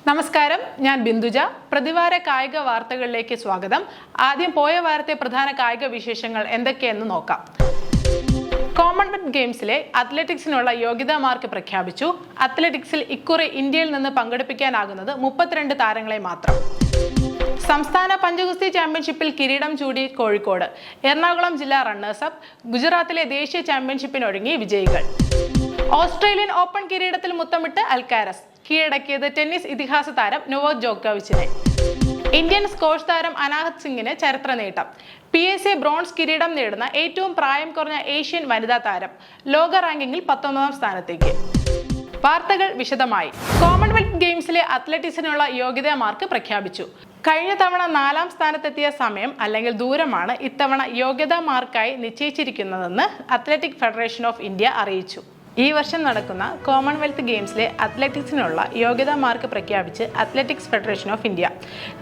നമസ്കാരം, ഞാൻ ബിന്ദുജ. പ്രതിവാര കായിക വാർത്തകളിലേക്ക് സ്വാഗതം. ആദ്യം പോയ വാരത്തെ പ്രധാന കായിക വിശേഷങ്ങൾ എന്തൊക്കെയെന്ന് നോക്കാം. കോമൺവെൽത്ത് ഗെയിംസിലെ അത്ലറ്റിക്സിനുള്ള യോഗ്യതാ മാർക്ക് പ്രഖ്യാപിച്ചു. അത്ലറ്റിക്സിൽ ഇക്കുറി ഇന്ത്യയിൽ നിന്ന് പങ്കെടുപ്പിക്കാനാകുന്നത് 32 താരങ്ങളെ മാത്രം. സംസ്ഥാന പഞ്ചഗുസ്തി ചാമ്പ്യൻഷിപ്പിൽ കിരീടം ചൂടി കോഴിക്കോട്. എറണാകുളം ജില്ലാ റണ്ണേഴ്സ് അപ്പ്. ഗുജറാത്തിലെ ദേശീയ ചാമ്പ്യൻഷിപ്പിനൊരുങ്ങി വിജയികൾ. ഓസ്ട്രേലിയൻ ഓപ്പൺ കിരീടത്തിൽ മുത്തമിട്ട് അൽക്കാരസ്. കീഴടക്കിയത് ടെന്നീസ് ഇതിഹാസ താരം നൊവാക് ജോക്കോവിച്ചിനെ. ഇന്ത്യൻ സ്ക്വാഷ് താരം അനാഹത് സിംഗിന് ചരിത്ര നേട്ടം. PSA ബ്രോൺസ് കിരീടം നേടുന്ന ഏറ്റവും പ്രായം കുറഞ്ഞ ഏഷ്യൻ വനിതാ താരം. ലോക റാങ്കിങ്ങിൽ 19ാം സ്ഥാനത്തേക്ക്. വാർത്തകൾ വിശദമായി. കോമൺവെൽത്ത് ഗെയിംസിലെ അത്ലറ്റിക്സിനുള്ള യോഗ്യതാ മാർക്ക് പ്രഖ്യാപിച്ചു. കഴിഞ്ഞ തവണ 4ാം സ്ഥാനത്തെത്തിയ സമയം അല്ലെങ്കിൽ ദൂരമാണ് ഇത്തവണ യോഗ്യതാ മാർക്കായി നിശ്ചയിച്ചിരിക്കുന്നതെന്ന് അത്ലറ്റിക് ഫെഡറേഷൻ ഓഫ് ഇന്ത്യ അറിയിച്ചു. ഈ വർഷം നടക്കുന്ന കോമൺവെൽത്ത് ഗെയിംസിലെ അത്ലറ്റിക്സിനുള്ള യോഗ്യതാ മാർക്ക് പ്രഖ്യാപിച്ച് അത്ലറ്റിക്സ് ഫെഡറേഷൻ ഓഫ് ഇന്ത്യ.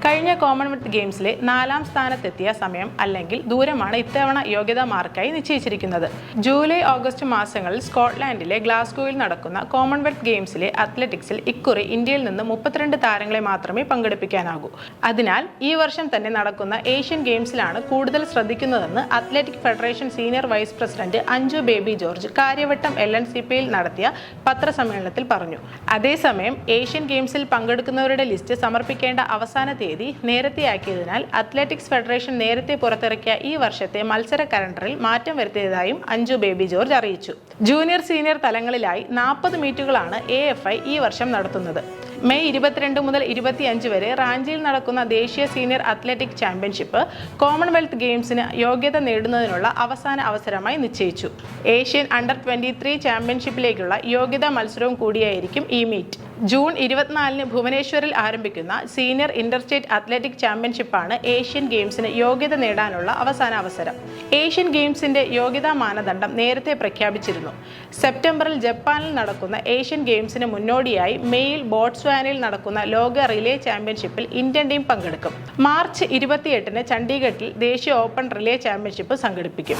കഴിഞ്ഞ കോമൺവെൽത്ത് ഗെയിംസിലെ 4ാം സ്ഥാനത്തെത്തിയ സമയം അല്ലെങ്കിൽ ദൂരമാണ് ഇത്തവണ യോഗ്യതാ മാർക്കായി നിശ്ചയിച്ചിരിക്കുന്നത്. ജൂലൈ ഓഗസ്റ്റ് മാസങ്ങളിൽ സ്കോട്ട്ലാൻഡിലെ ഗ്ലാസ്ഗോയിൽ നടക്കുന്ന കോമൺവെൽത്ത് ഗെയിംസിലെ അത്ലറ്റിക്സിൽ ഇക്കുറി ഇന്ത്യയിൽ നിന്ന് 32 താരങ്ങളെ മാത്രമേ പങ്കെടുപ്പിക്കാനാകൂ. അതിനാൽ ഈ വർഷം തന്നെ നടക്കുന്ന ഏഷ്യൻ ഗെയിംസിലാണ് കൂടുതൽ ശ്രദ്ധിക്കുന്നതെന്ന് athletic federation senior vice president Anju Bobby George Kariavattom LNCP നടത്തിയ പത്രസമ്മേളനത്തിൽ പറഞ്ഞു. അതേസമയം ഏഷ്യൻ ഗെയിംസിൽ പങ്കെടുക്കുന്നവരുടെ ലിസ്റ്റ് സമർപ്പിക്കേണ്ട അവസാന തീയതി നേരത്തെയാക്കിയതിനാൽ അത്ലറ്റിക്സ് ഫെഡറേഷൻ നേരത്തെ പുറത്തിറക്കിയ ഈ വർഷത്തെ മത്സര കലണ്ടറിൽ മാറ്റം വരുത്തിയതായും അഞ്ജു ബേബി ജോർജ് അറിയിച്ചു. ജൂനിയർ സീനിയർ തലങ്ങളിലായി 40 മീറ്റുകളാണ് AFI ഈ വർഷം നടത്തുന്നത്. മെയ് 22 മുതൽ 25 വരെ റാഞ്ചിയിൽ നടക്കുന്ന ദേശീയ സീനിയർ അത്ലറ്റിക് ചാമ്പ്യൻഷിപ്പ് കോമൺവെൽത്ത് ഗെയിംസിന് യോഗ്യത നേടുന്നതിനുള്ള അവസാന അവസരമായി നിശ്ചയിച്ചു. ഏഷ്യൻ അണ്ടർ 23 ചാമ്പ്യൻഷിപ്പിലേക്കുള്ള യോഗ്യതാ മത്സരവും കൂടിയായിരിക്കും ഈ മീറ്റ്. ജൂൺ 24 ഭുവനേശ്വറിൽ ആരംഭിക്കുന്ന സീനിയർ ഇന്റർസ്റ്റേറ്റ് അത്ലറ്റിക് ചാമ്പ്യൻഷിപ്പാണ് ഏഷ്യൻ ഗെയിംസിന് യോഗ്യത നേടാനുള്ള അവസാന അവസരം. ഏഷ്യൻ ഗെയിംസിന്റെ യോഗ്യതാ മാനദണ്ഡം നേരത്തെ പ്രഖ്യാപിച്ചിരുന്നു. സെപ്റ്റംബറിൽ ജപ്പാനിൽ നടക്കുന്ന ഏഷ്യൻ ഗെയിംസിന് മുന്നോടിയായി മെയ്യിൽ ബോട്സ്വാനയിൽ നടക്കുന്ന ലോക റിലേ ചാമ്പ്യൻഷിപ്പിൽ ഇന്ത്യൻ ടീം പങ്കെടുക്കും. മാർച്ച് 28 ചണ്ഡീഗഡിൽ ദേശീയ ഓപ്പൺ റിലേ ചാമ്പ്യൻഷിപ്പ് സംഘടിപ്പിക്കും.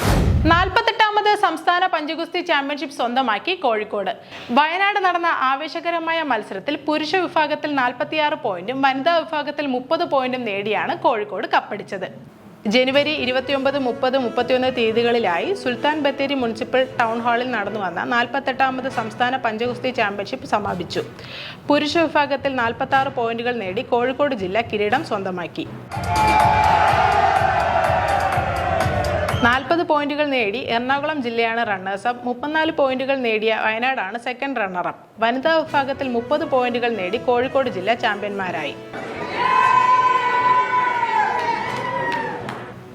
48ാമത് സംസ്ഥാന പഞ്ചഗുസ്തി ചാമ്പ്യൻഷിപ്പ് സ്വന്തമാക്കി കോഴിക്കോട്. വയനാട് നടന്ന ആവേശകരമായ മത്സരത്തിൽ പുരുഷ വിഭാഗത്തിൽ 46 പോയിന്റും വനിതാ വിഭാഗത്തിൽ 30 പോയിന്റും നേടിയാണ് കോഴിക്കോട് കപ്പടിച്ചത്. ജനുവരി 29, 30, 31 തീയതികളിലായി സുൽത്താൻ ബത്തേരി മുനിസിപ്പൽ ടൗൺ ഹാളിൽ നടന്നു വന്ന 48ാമത് സംസ്ഥാന പഞ്ചഗുസ്തി ചാമ്പ്യൻഷിപ്പ് സമാപിച്ചു. പുരുഷ വിഭാഗത്തിൽ 46 പോയിന്റുകൾ നേടി കോഴിക്കോട് ജില്ല കിരീടം സ്വന്തമാക്കി. 40 പോയിന്റുകൾ നേടി എറണാകുളം ജില്ലയാണ് റണ്ണേഴ്സ് അപ്പ്. 34 പോയിന്റുകൾ നേടിയ വയനാടാണ് സെക്കൻഡ് റണ്ണറപ്പ്. വനിതാ വിഭാഗത്തിൽ 30 പോയിന്റുകൾ നേടി കോഴിക്കോട് ജില്ല ചാമ്പ്യന്മാരായി.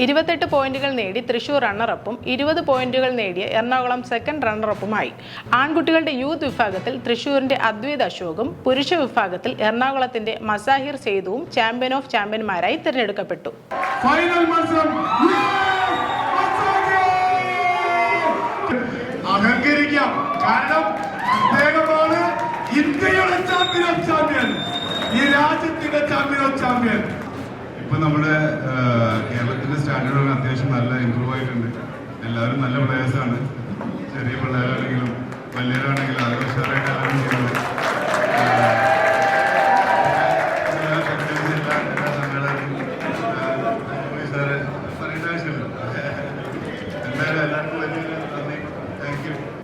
28 പോയിന്റുകൾ നേടി തൃശൂർ റണ്ണറപ്പും 20 പോയിന്റുകൾ നേടിയ എറണാകുളം സെക്കൻഡ് റണ്ണറപ്പുമായി. ആൺകുട്ടികളുടെ യൂത്ത് വിഭാഗത്തിൽ തൃശൂരിന്റെ അദ്വൈത് അശോകും പുരുഷ വിഭാഗത്തിൽ എറണാകുളത്തിന്റെ മസാഹിർ സെയ്ദുവും ചാമ്പ്യൻ ഓഫ് ചാമ്പ്യന്മാരായി തിരഞ്ഞെടുക്കപ്പെട്ടു. അഹങ്കരിക്കാം, കാരണം അദ്ദേഹമാണ് ഇന്ത്യയുടെ ചാമ്പ്യൻ ഓഫ് ചാമ്പ്യൻ, ഈ രാജ്യത്തിന്റെ ചാമ്പ്യൻ ഓഫ് ചാമ്പ്യൻ. ഇപ്പൊ നമ്മുടെ കേരളത്തിന്റെ സ്റ്റാൻഡേർഡ് അത്യാവശ്യം നല്ല ഇമ്പ്രൂവ് ആയിട്ടുണ്ട്. എല്ലാവരും നല്ല പ്ലേയേഴ്സാണ്. ചെറിയ പിള്ളേരാണെങ്കിലും വലിയവരാണെങ്കിലും അത് ഉഷാറായിട്ട് എല്ലാവരും ചെയ്യുന്നത്.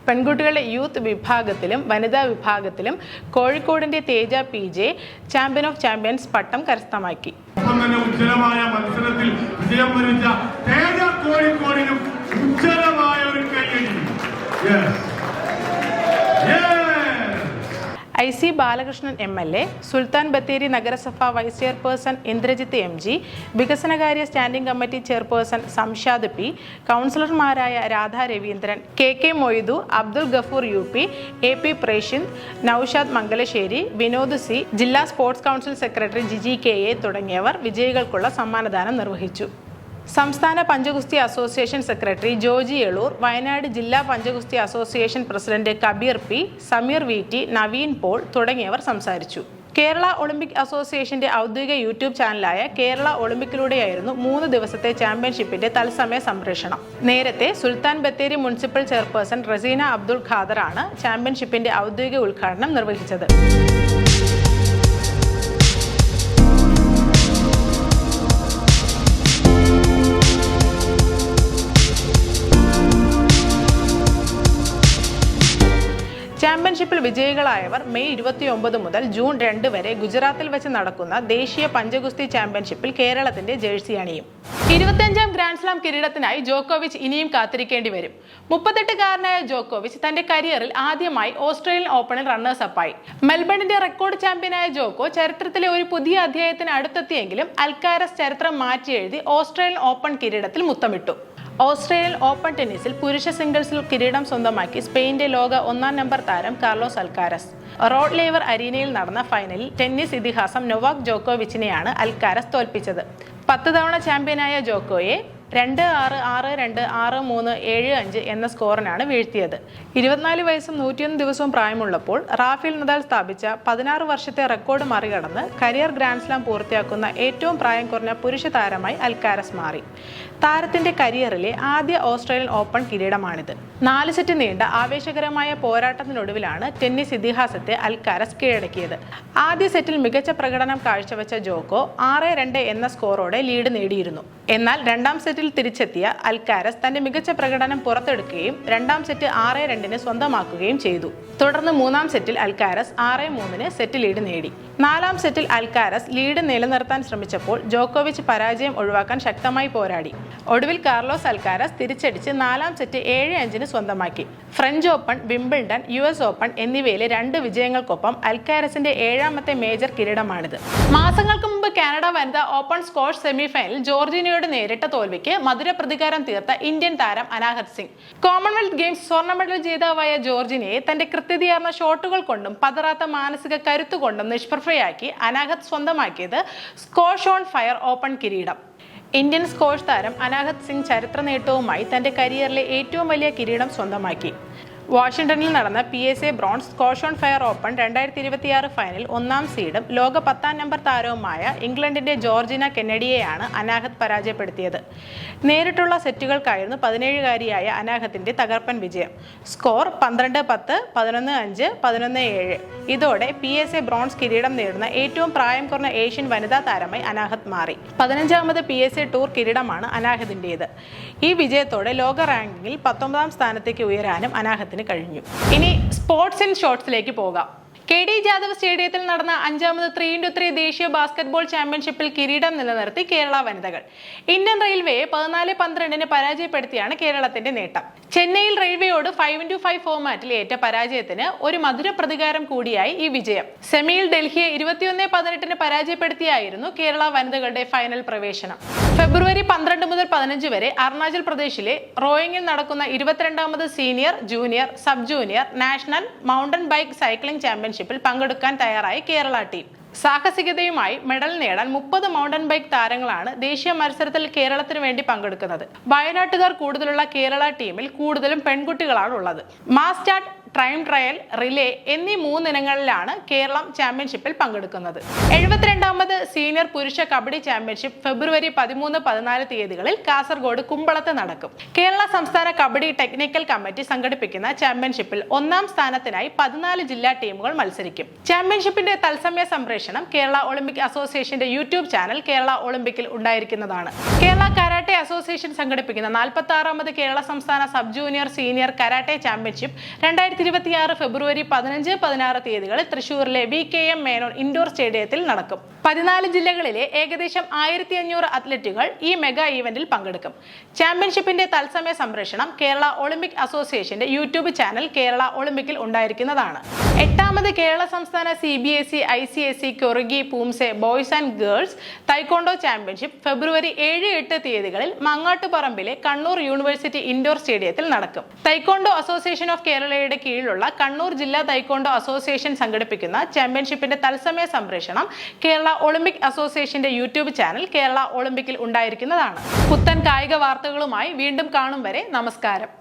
പെൺകുട്ടികളുടെ യൂത്ത് വിഭാഗത്തിലും വനിതാ വിഭാഗത്തിലും കോഴിക്കോടിന്റെ Teja PJ champion of champions പട്ടം കരസ്ഥമാക്കി. ഉജ്ജ്വലമായ മത്സരത്തിൽ വിജയം വരിച്ച തേജ കോഴിക്കോടിനും ഉജ്ജ്വലമായ ഒരു കൈയടി. IC ബാലകൃഷ്ണൻ MLA, സുൽത്താൻ ബത്തേരി നഗരസഭ വൈസ് ചെയർപേഴ്സൺ ഇന്ദ്രജിത്ത് MG, വികസനകാര്യ standing committee chairperson Samshad P, കൗൺസിലർമാരായ Radha Raveendran, KK Moythu, Abdul Gafoor UP, AP Preshind, Noushad Mangalassery, Vinod C, ജില്ലാ sports council secretary Jiji KA തുടങ്ങിയവർ വിജയികൾക്കുള്ള സമ്മാനദാനം നിർവഹിച്ചു. സംസ്ഥാന പഞ്ചഗുസ്തി അസോസിയേഷൻ സെക്രട്ടറി ജോജി എളൂർ, വയനാട് ജില്ലാ പഞ്ചഗുസ്തി association president Kabeer P, Sameer VT, Naveen Paul തുടങ്ങിയവർ സംസാരിച്ചു. കേരള ഒളിമ്പിക് അസോസിയേഷന്റെ ഔദ്യോഗിക യൂട്യൂബ് ചാനലായ കേരള ഒളിമ്പിക്കിലൂടെയായിരുന്നു 3 ദിവസത്തെ ചാമ്പ്യൻഷിപ്പിന്റെ തത്സമയ സംപ്രേഷണം. നേരത്തെ സുൽത്താൻ ബത്തേരി മുനിസിപ്പൽ ചെയർപേഴ്സൺ റസീന അബ്ദുൾ ഖാദറാണ് ചാമ്പ്യൻഷിപ്പിന്റെ ഔദ്യോഗിക ഉദ്ഘാടനം നിർവഹിച്ചത്. ചാമ്പ്യൻഷിപ്പിൽ വിജയികളായവർ മെയ് 29 മുതൽ ജൂൺ 2 വരെ ഗുജറാത്തിൽ വെച്ച് നടക്കുന്ന ദേശീയ പഞ്ചഗുസ്തി ചാമ്പ്യൻഷിപ്പിൽ കേരളത്തിന്റെ ജേഴ്സി അണിയും. 25ാം ഗ്രാൻഡ്സ്ലാം കിരീടത്തിനായി ജോക്കോവിച്ച് ഇനിയും കാത്തിരിക്കേണ്ടി വരും. 38-കാരനായ ജോക്കോവിച്ച് തന്റെ കരിയറിൽ ആദ്യമായി ഓസ്ട്രേലിയൻ ഓപ്പണിൽ റണ്ണേഴ്സ് അപ്പായി. മെൽബണിന്റെ റെക്കോർഡ് ചാമ്പ്യനായ ജോക്കോ ചരിത്രത്തിലെ ഒരു പുതിയ അധ്യായത്തിന് അടുത്തെത്തിയെങ്കിലും അൽക്കാരസ് ചരിത്രം മാറ്റിയെഴുതി ഓസ്ട്രേലിയൻ ഓപ്പൺ കിരീടത്തിൽ മുത്തമിട്ടു. ഓസ്ട്രേലിയൻ ഓപ്പൺ ടെന്നീസിൽ പുരുഷ സിംഗിൾസിൽ കിരീടം സ്വന്തമാക്കി സ്പെയിന്റെ ലോക 1-ാം നമ്പർ താരം കാർലോസ് അൽക്കാരസ്. റോഡ് ലേവർ അരീനയിൽ നടന്ന ഫൈനലിൽ ടെന്നീസ് ഇതിഹാസം നൊവാക് ജോക്കോവിച്ചിനെയാണ് അൽക്കാരസ് തോൽപ്പിച്ചത്. 10 തവണ ചാമ്പ്യനായ ജോക്കോയെ 2-6, 6-2, 6-3, 7-5 എന്ന സ്കോറിനാണ് വീഴ്ത്തിയത്. 24 വയസ്സും 101 ദിവസവും പ്രായമുള്ളപ്പോൾ റാഫേൽ നദാൽ സ്ഥാപിച്ച 16 വർഷത്തെ റെക്കോർഡ് മറികടന്ന് കരിയർ ഗ്രാൻഡ്സ്ലാം പൂർത്തിയാക്കുന്ന ഏറ്റവും പ്രായം കുറഞ്ഞ പുരുഷ താരമായി അൽക്കാരസ് മാറി. താരത്തിന്റെ കരിയറിലെ ആദ്യ ഓസ്ട്രേലിയൻ ഓപ്പൺ കിരീടമാണിത്. 4 സെറ്റ് നീണ്ട ആവേശകരമായ പോരാട്ടത്തിനൊടുവിലാണ് ടെന്നീസ് ഇതിഹാസത്തെ അൽക്കാരസ് കീഴടക്കിയത്. ആദ്യ സെറ്റിൽ മികച്ച പ്രകടനം കാഴ്ചവെച്ച ജോക്കോ 6-2 എന്ന സ്കോറോടെ ലീഡ് നേടിയിരുന്നു. എന്നാൽ രണ്ടാം സെറ്റിൽ തിരിച്ചെത്തിയ അൽക്കാരസ് തന്റെ മികച്ച പ്രകടനം പുറത്തെടുക്കുകയും രണ്ടാം സെറ്റ് 6-2 സ്വന്തമാക്കുകയും ചെയ്തു. തുടർന്ന് മൂന്നാം സെറ്റിൽ അൽക്കാരസ് 6-3 സെറ്റ് ലീഡ് നേടി. 4-ാം സെറ്റിൽ അൽക്കാരസ് ലീഡ് നിലനിർത്താൻ ശ്രമിച്ചപ്പോൾ ജോക്കോവിച്ച് പരാജയം ഒഴിവാക്കാൻ ശക്തമായി പോരാടി. ഒടുവിൽ കാർലോസ് അൽക്കാരസ് തിരിച്ചടിച്ച് 4-ാം സെറ്റ് 7-5 സ്വന്തമാക്കി. French open, Wimbledon, US open എന്നിവയിലെ 2 വിജയങ്ങൾക്കൊപ്പം അൽക്കാരസിന്റെ 7ാമത്തെ മേജർ കിരീടമാണിത്. മാസങ്ങൾക്ക് മുമ്പ് കാനഡ വനിതാ ഓപ്പൺ സ്ക്വാഷ് സെമിഫൈനലിൽ ജോർജിനയോട് നേരിട്ട തോൽവിക്ക് മധുര പ്രതികാരം തീർത്ത ഇന്ത്യൻ താരം അനാഹത് സിംഗ്. കോമൺവെൽത്ത് ഗെയിംസ് സ്വർണ്ണ മെഡൽ ജേതാവായ ജോർജിനയെ തന്റെ കൃത്യതയാർന്ന ഷോട്ടുകൾ കൊണ്ടും പതറാത്ത മാനസിക കരുത്തുകൊണ്ടും നിഷ്പ്രഭയാക്കി അനാഹത് സ്വന്തമാക്കിയത് സ്ക്വാഷ് ഓൺ ഫയർ ഓപ്പൺ കിരീടം. ഇന്ത്യൻ സ്ക്വാഷ് താരം അനാഹത് സിംഗ് ചരിത്ര നേട്ടവുമായി തന്റെ കരിയറിലെ ഏറ്റവും വലിയ കിരീടം സ്വന്തമാക്കി. വാഷിംഗ്ടണിൽ നടന്ന PSA bronze squash on fire open 2026 final 1-ാം സീഡും ലോക 10-ാം നമ്പർ താരവുമായ ഇംഗ്ലണ്ടിന്റെ ജോർജിന കെന്നഡിയെയാണ് അനാഹത് പരാജയപ്പെടുത്തിയത്. നേരിട്ടുള്ള സെറ്റുകൾക്കായിരുന്നു 17-കാരിയായ അനാഹത്തിന്റെ തകർപ്പൻ വിജയം. സ്കോർ 12-10, 11-5, 11-7. ഇതോടെ PSA ബ്രോൺസ് കിരീടം നേടുന്ന ഏറ്റവും പ്രായം കുറഞ്ഞ ഏഷ്യൻ വനിതാ താരമായി അനാഹത് മാറി. 15ാമത് PSA ടൂർ കിരീടമാണ് അനാഹത്തിന്റേത്. ഈ വിജയത്തോടെ ലോക റാങ്കിങ്ങിൽ 19ാം സ്ഥാനത്തേക്ക് ഉയരാനും അനാഹത്തിന് കഴിഞ്ഞു. ഇനി സ്പോർട്സ് ആൻഡ് ഷോർട്സിലേക്ക് പോകാം. KD ജാദവ് സ്റ്റേഡിയത്തിൽ നടന്ന 5ാമത് 3x3 ദേശീയ ബാസ്കറ്റ്ബോൾ ചാമ്പ്യൻഷിപ്പിൽ കിരീടം നിലനിർത്തി കേരള വനിതകൾ. ഇന്ത്യൻ റെയിൽവേയെ 14-12 പരാജയപ്പെടുത്തിയാണ് കേരളത്തിന്റെ നേട്ടം. ചെന്നൈയിൽ റെയിൽവേയോട് 5x5 ഫോർമാറ്റിൽ ഏറ്റ പരാജയത്തിന് ഒരു മധുര പ്രതികാരം കൂടിയായി ഈ വിജയം. സെമിയിൽ ഡൽഹിയെ 21-18 പരാജയപ്പെടുത്തിയായിരുന്നു കേരള വനിതകളുടെ ഫൈനൽ പ്രവേശനം. ഫെബ്രുവരി 12 മുതൽ 15 വരെ അരുണാചൽ പ്രദേശിലെ റോയിങ്ങിൽ നടക്കുന്ന 22ാമത് senior, junior, sub junior national mountain bike cycling ചാമ്പ്യൻഷിപ്പിൽ പങ്കെടുക്കാൻ തയ്യാറായി കേരള ടീം. സാഹസികതയുമായി മെഡൽ നേടാൻ 30 മൗണ്ടൻ ബൈക്ക് താരങ്ങളാണ് ദേശീയ മത്സരത്തിൽ കേരളത്തിന് വേണ്ടി പങ്കെടുക്കുന്നത്. വയനാട്ടുകാർ കൂടുതലുള്ള കേരള ടീമിൽ കൂടുതലും പെൺകുട്ടികളാണ് ഉള്ളത്. Mass start, time trial, relay എന്നീ 3 ഇനങ്ങളിലാണ് കേരളം ചാമ്പ്യൻഷിപ്പിൽ പങ്കെടുക്കുന്നത്. 72ാമത് സീനിയർ പുരുഷ കബഡി ചാമ്പ്യൻഷിപ്പ് ഫെബ്രുവരി 13-14 തീയതികളിൽ കാസർഗോഡ് കുമ്പളത്ത് നടക്കും. കേരള സംസ്ഥാന കബഡി ടെക്നിക്കൽ കമ്മിറ്റി സംഘടിപ്പിക്കുന്ന ചാമ്പ്യൻഷിപ്പിൽ 1-ാം സ്ഥാനത്തിനായി 14 ജില്ലാ ടീമുകൾ മത്സരിക്കും. ചാമ്പ്യൻഷിപ്പിന്റെ തത്സമയ സംപ്രേഷണം കേരള ഒളിമ്പിക് അസോസിയേഷന്റെ യൂട്യൂബ് ചാനൽ കേരള ഒളിമ്പിക്കിൽ ഉണ്ടായിരിക്കുന്നതാണ്. കേരള കരാട്ടെ അസോസിയേഷൻ സംഘടിപ്പിക്കുന്ന 46ാമത് കേരള സംസ്ഥാന sub junior senior karate championship 2026 ഫെബ്രുവരി 15-16 തീയതികളിൽ തൃശൂരിലെ VKM മേനോൻ ഇൻഡോർ സ്റ്റേഡിയത്തിൽ നടക്കും. 14 ജില്ലകളിലെ ഏകദേശം 1500 അത്ലറ്റുകൾ ഈ മെഗാ ഈവന്റിൽ പങ്കെടുക്കും. ചാമ്പ്യൻഷിപ്പിന്റെ തത്സമയ സംപ്രേഷണം കേരള ഒളിമ്പിക് അസോസിയേഷന്റെ യൂട്യൂബ് ചാനൽ കേരള ഒളിമ്പിക്കിൽ ഉണ്ടായിരിക്കുന്നതാണ്. 8ാമത് കേരള സംസ്ഥാന CBSE ICSE കൊറിഗി പൂംസെ boys and girls taekwondo championship February 7-8 തീയതികളിൽ മങ്ങാട്ടുപറമ്പിലെ കണ്ണൂർ യൂണിവേഴ്സിറ്റി ഇൻഡോർ സ്റ്റേഡിയത്തിൽ നടക്കും. തൈക്കോണ്ടോ അസോസിയേഷൻ ഓഫ് കേരളയുടെ കീഴിലുള്ള കണ്ണൂർ ജില്ലാ തൈക്കോണ്ടോ അസോസിയേഷൻ സംഘടിപ്പിക്കുന്ന ചാമ്പ്യൻഷിപ്പിന്റെ തത്സമയ സംപ്രേഷണം കേരള ഒളിമ്പിക് അസോസിയേഷന്റെ യൂട്യൂബ് ചാനൽ കേരള ഒളിമ്പിക്കിൽ ഉണ്ടായിരിക്കുന്നതാണ്. പുത്തൻ കായിക വാർത്തകളുമായി വീണ്ടും കാണും വരെ നമസ്കാരം.